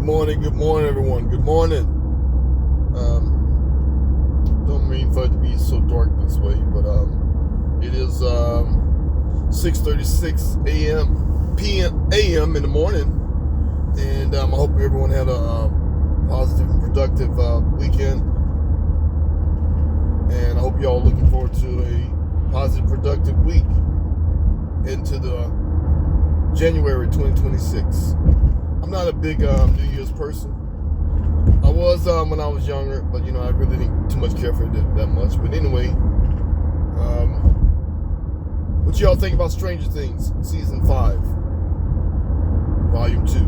Good morning, everyone. Good morning. Don't mean for it to be so dark this way, but it is 6:36 a.m. in the morning, and I hope everyone had a positive and productive weekend, and I hope y'all looking forward to a positive, productive week into the January 2026. I'm not a big New Year's person. I was when I was younger, but I really didn't too much care for it that much. But anyway, what y'all think about Stranger Things season 5, volume 2?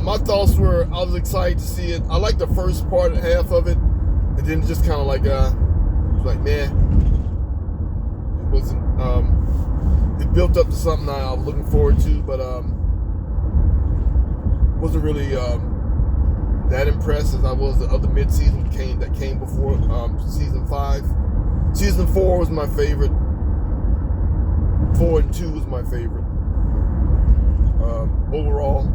My thoughts were I was excited to see it. I liked the first part, half of it, and then just kind of like it was like nah. It wasn't. It built up to something I was looking forward to, but wasn't really that impressed as I was the other mid-season that came before season 5. Season 4 was my favorite. 4 and 2 was my favorite overall.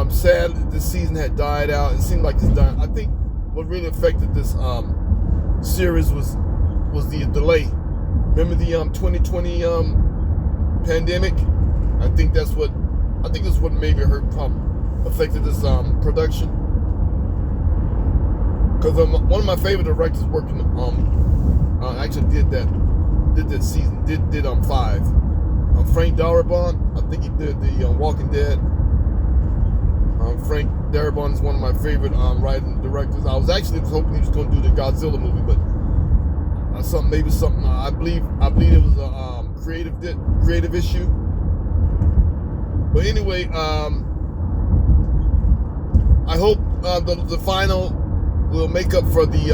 Sad this season had died out. It seemed like it's done. I think what really affected this series was the delay. Remember the 2020 pandemic? I think that's what maybe affected this production. Because one of my favorite directors working actually did that season, did 5. Frank Darabont, I think he did the Walking Dead. Frank Darabont is one of my favorite writing directors. I was actually hoping he was going to do the Godzilla movie, but something. I believe it was a creative issue. But anyway, I hope the final will make up for the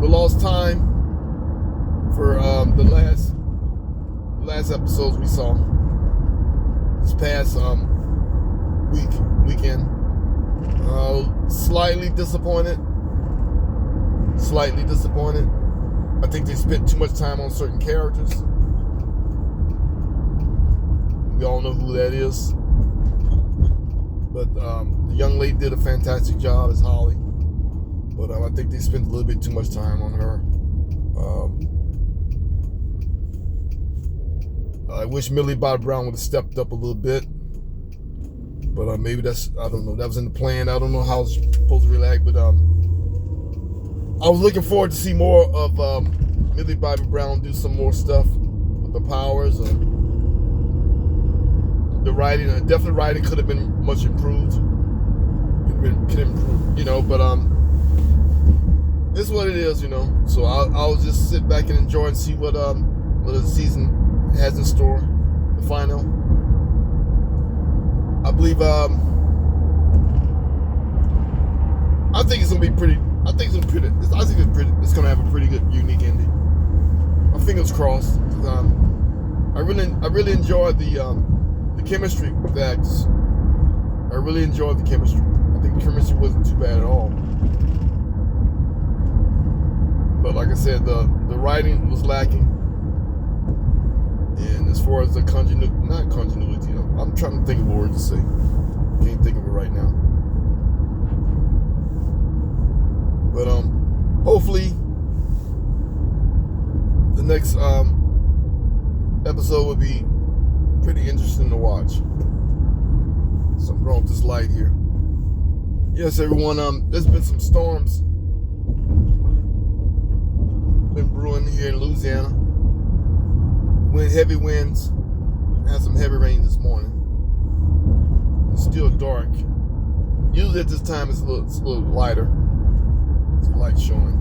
lost time for the last episodes we saw this past weekend. Slightly disappointed. I think they spent too much time on certain characters. We all know who that is. But the young lady did a fantastic job as Holly. But I think they spent a little bit too much time on her. I wish Millie Bobby Brown would have stepped up a little bit. But maybe I don't know. That was in the plan. I don't know how it's supposed to react. But I was looking forward to see more of Millie Bobby Brown do some more stuff with the powers. The writing, definitely writing could have been much improved. Could improve, but it's what it is, So I'll just sit back and enjoy and see what the season has in store. The final, I believe. I think it's gonna be pretty. It's gonna have a pretty good, unique ending. My fingers crossed. I really enjoyed the chemistry with the actors. I really enjoyed the chemistry. I think the chemistry wasn't too bad at all. But like I said, the writing was lacking. And as far as the not continuity, I'm trying to think of a word to say. Can't think of it right now. But hopefully the next episode will be pretty interesting to watch. Something wrong with this light here. Yes, everyone. There's been some storms been brewing here in Louisiana. Heavy winds. Had some heavy rain this morning. It's still dark. Usually at this time it's a little lighter. It's light showing.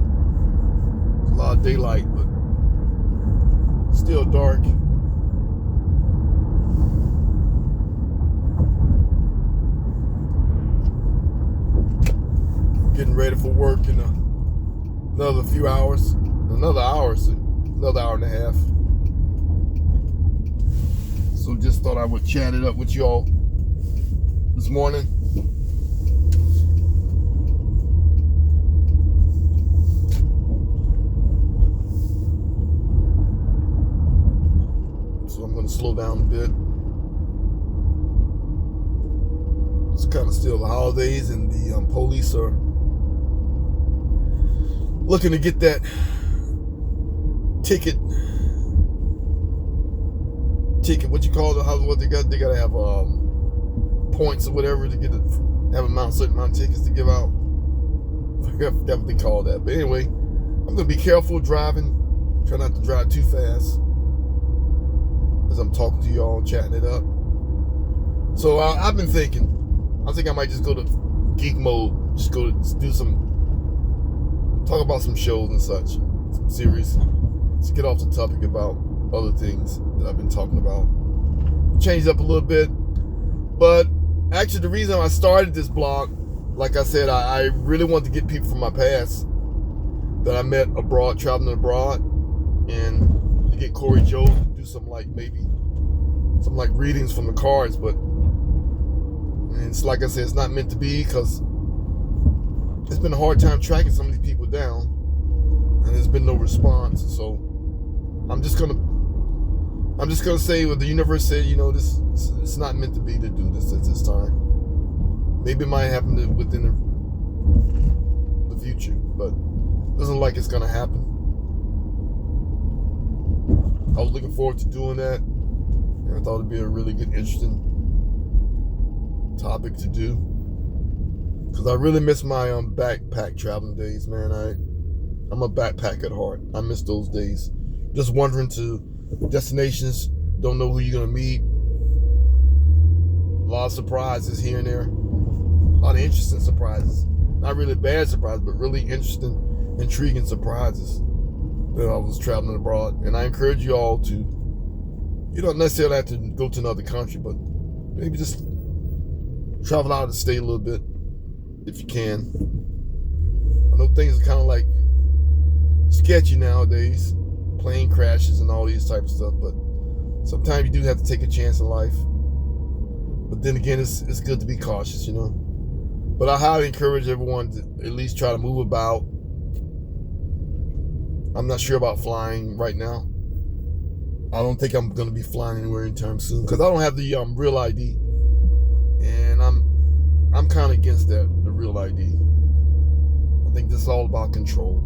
There's a lot of daylight, but still dark. Getting ready for work in another few hours. Another hour and a half. So just thought I would chat it up with y'all this morning. So I'm going to slow down a bit. It's kind of still the holidays, and the police are looking to get that ticket. What you call it? What they got? They got to have points or whatever to have a certain amount of tickets to give out. I forgot what they call that. But anyway, I'm gonna be careful driving. Try not to drive too fast as I'm talking to y'all, chatting it up. So I've been thinking. I think I might just go to geek mode. Just talk about some shows and such, some series. Let's get off the topic about other things that I've been talking about. Change up a little bit, but actually the reason I started this blog, like I said, I really want to get people from my past that I met abroad, traveling abroad, and to get Corey Joe to do some readings from the cards. But it's like I said, it's not meant to be, because it's been a hard time tracking some of these people down, and there's been no response. So I'm just gonna say what the universe said. This it's not meant to be to do this at this time. Maybe it might happen within the future, but it doesn't look like it's gonna happen. I was looking forward to doing that, and I thought it'd be a really good, interesting topic to do, because I really miss my backpack traveling days, man. I'm a backpacker at heart. I miss those days, just wandering to destinations, don't know who you're gonna meet, a lot of surprises here and there, a lot of interesting surprises, not really bad surprises, but really interesting, intriguing surprises that I was traveling abroad. And I encourage you all to, you don't necessarily have to go to another country, but maybe just travel out of the state a little bit if you can. I know things are kind of like sketchy nowadays, plane crashes and all these type of stuff, but sometimes you do have to take a chance in life. But then again, it's good to be cautious, But I highly encourage everyone to at least try to move about. I'm not sure about flying right now. I don't think I'm going to be flying anywhere anytime soon, because I don't have the real ID, and I'm kind of against that, the real ID. I think this is all about control.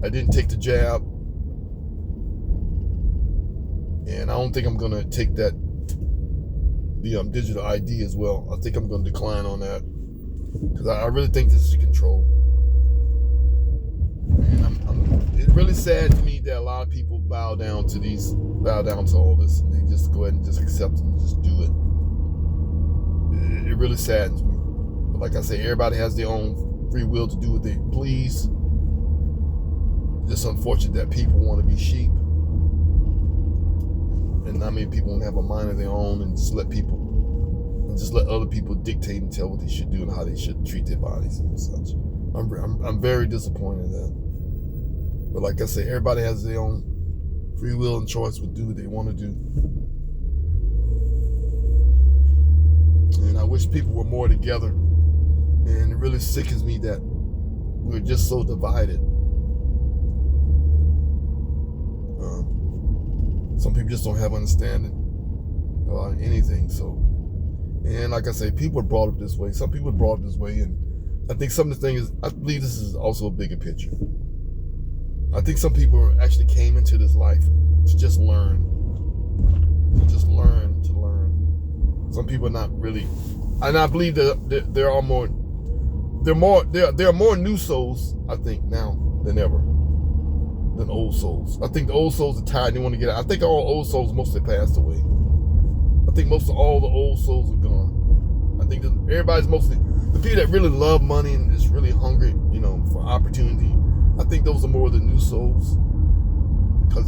I didn't take the jab, and I don't think I'm going to take the digital ID as well. I think I'm going to decline on that, because I really think this is control. And it's really sad to me that a lot of people bow down to all this, and they just go ahead and just accept it and just do it. It really saddens me. But like I say, everybody has their own free will to do what they please. It's just unfortunate that people want to be sheep, and not many people want to have a mind of their own, and just let other people dictate and tell what they should do and how they should treat their bodies and such. I'm very disappointed in that. But like I say, everybody has their own free will and choice to do what they want to do. And I wish people were more together. And it really sickens me that we're just so divided. Some people just don't have understanding about anything. So, and like I say, people are brought up this way. Some people are brought up this way, and I think some of the things, I believe this is also a bigger picture. I think some people actually came into this life to just learn. To learn. Some people are not really, and I believe that there are more new souls, I think, now than ever, than old souls. I think the old souls are tired and they want to get out. I think all old souls mostly passed away. I think most of all the old souls are gone. I think that everybody's mostly, the people that really love money and is really hungry, for opportunity, I think those are more the new souls. Because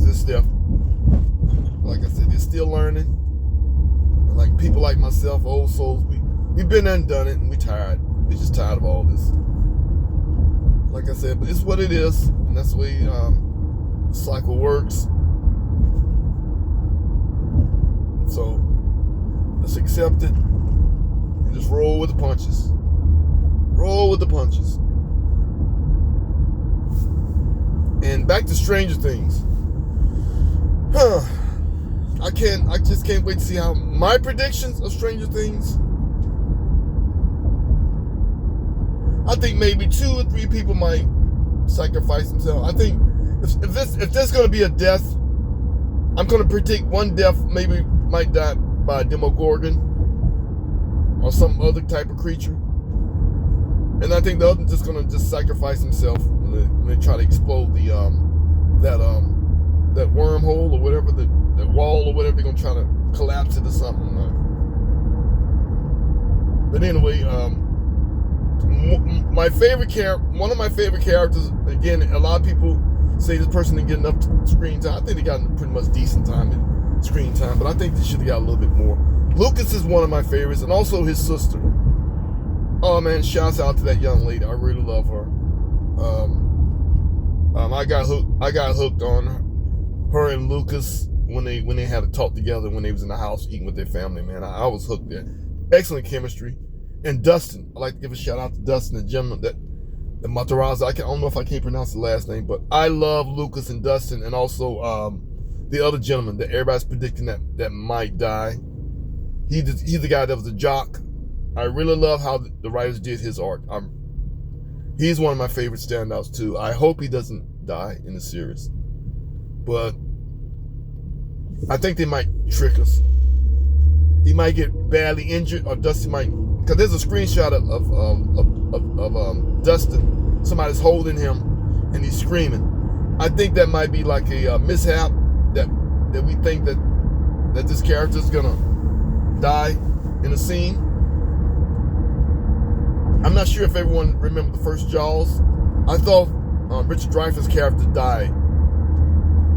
like I said, they're still learning. And like people like myself, old souls, we've been there and done it, and we're tired. We're just tired of all this. Like I said, but it's what it is, and that's the way the cycle works. So let's accept it and just roll with the punches. Roll with the punches. And back to Stranger Things. I just can't wait to see how my predictions of Stranger Things. I think maybe 2 or 3 people might sacrifice themselves. I think if there's going to be a death, I'm going to predict one death maybe might die by a Demogorgon or some other type of creature, and I think the other just going to just sacrifice himself when they try to explode the that wormhole or whatever, that wall or whatever. They're going to try to collapse it or something. But anyway, one of my favorite characters, again, a lot of people say this person didn't get enough screen time. I think they got pretty much decent time in screen time, but I think they should have got a little bit more. Lucas is one of my favorites, and also his sister. Oh man, shouts out to that young lady. I really love her. I got hooked on her and Lucas when they had a talk together when they was in the house eating with their family. Man, I was hooked there. Excellent chemistry. And Dustin, I'd like to give a shout out to Dustin, the gentleman the Matarazzo. I don't know if I can't pronounce the last name, but I love Lucas and Dustin, and also the other gentleman that everybody's predicting that might die. He's the guy that was a jock. I really love how the writers did his arc. He's one of my favorite standouts too. I hope he doesn't die in the series, but I think they might trick us. He might get badly injured, or Dustin might, because there's a screenshot of Dustin. Somebody's holding him and he's screaming. I think that might be like a mishap that we think that this character is gonna die in a scene. I'm not sure if everyone remember the first Jaws. I thought Richard Dreyfuss' character died,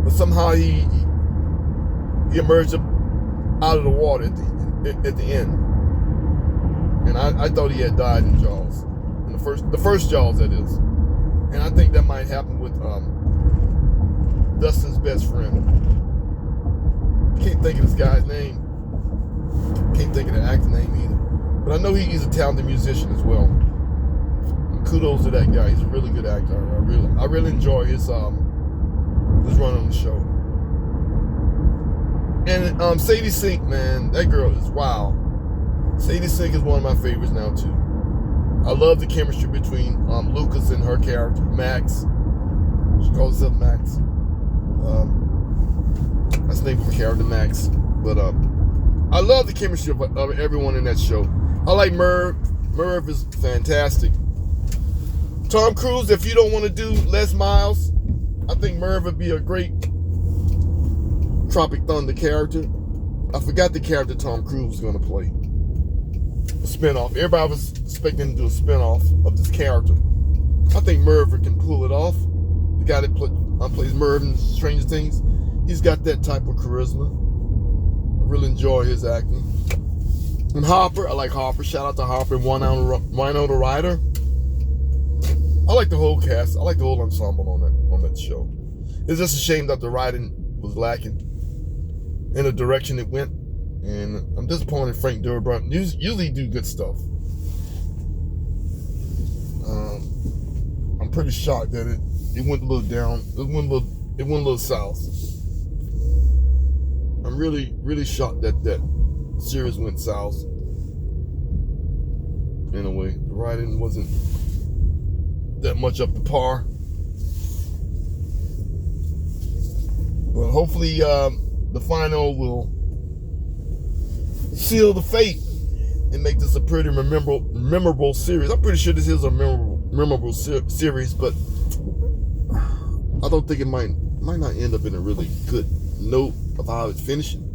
but somehow he emerged out of the water at the end, and I thought he had died in Jaws, in the first Jaws, that is. And I think that might happen with Dustin's best friend. Can't think of this guy's name. Can't think of the actor's name either. But I know he's a talented musician as well. And kudos to that guy. He's a really good actor. I really enjoy his run on the show. And Sadie Sink, man, that girl is wow. Sadie Sink is one of my favorites now too. I love the chemistry between Lucas and her character, Max. She calls herself Max. That's the name of her character, Max. But I love the chemistry of everyone in that show. I like Merv. Merv is fantastic. Tom Cruise, if you don't want to do Les Miles, I think Merv would be a great Tropic Thunder character. I forgot the character Tom Cruise was going to play. A spinoff. Everybody was expecting to do a spinoff of this character. I think Merv can pull it off. The guy that plays Merv in Stranger Things, he's got that type of charisma. I really enjoy his acting. And Hopper, I like Hopper. Shout out to Hopper and Winona Ryder. I like the whole cast. I like the whole ensemble on that show. It's just a shame that the writing was lacking in the direction it went. And I'm disappointed Frank Darabont usually do good stuff. I'm pretty shocked that it went a little down. It went a little south. I'm really, really shocked that series went south. In a way, the writing wasn't that much up to par. But hopefully, the final will seal the fate and make this a pretty memorable series. I'm pretty sure this is a memorable series, but I don't think it might not end up in a really good note of how it's finishing.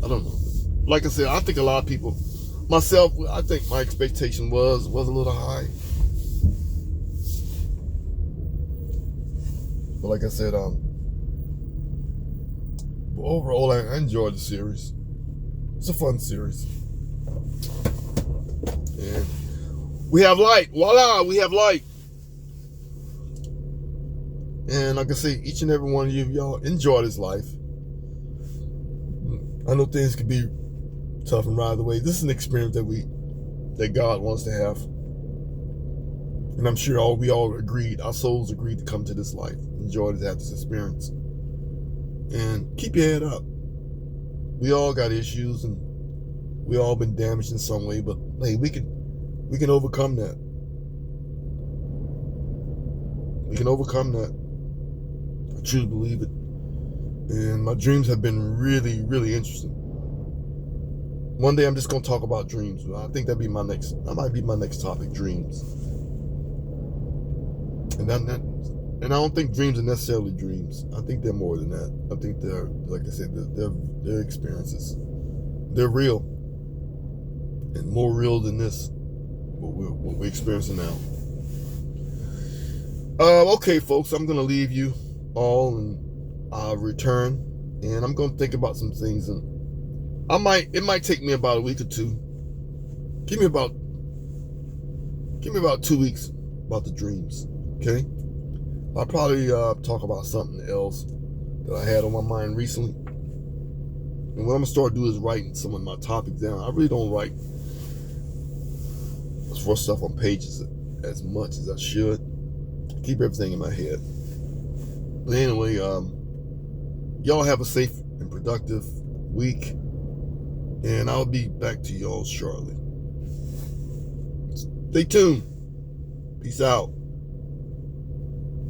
I don't know. Like I said, I think a lot of people, myself, I think my expectation was a little high. But like I said, overall, I enjoyed the series. It's a fun series. And we have light. Voila, we have light. And like I say, each and every one of y'all enjoy this life. I know things could be tough and ride the way. This is an experience that God wants to have. And I'm sure we all agreed, our souls agreed to come to this life. Enjoy this experience. And keep your head up. We all got issues, and we all been damaged in some way. But hey, we can overcome that. We can overcome that. I truly believe it. And my dreams have been really, really interesting. One day I'm just gonna talk about dreams. I think that might be my next topic, dreams. And I don't think dreams are necessarily dreams. I think they're more than that. I think they're, like I said, they're experiences. They're real, and more real than this, what we're experiencing now. Okay, folks, I'm gonna leave you all, and I'll return, and I'm gonna think about some things, and it might take me about a week or two. Give me about 2 weeks about the dreams. Okay, I'll probably talk about something else that I had on my mind recently. And what I'm gonna start doing is writing some of my topics down. I really don't write for stuff on pages as much as I should. I keep everything in my head. But anyway, y'all have a safe and productive week, and I'll be back to y'all shortly. Stay tuned. Peace out.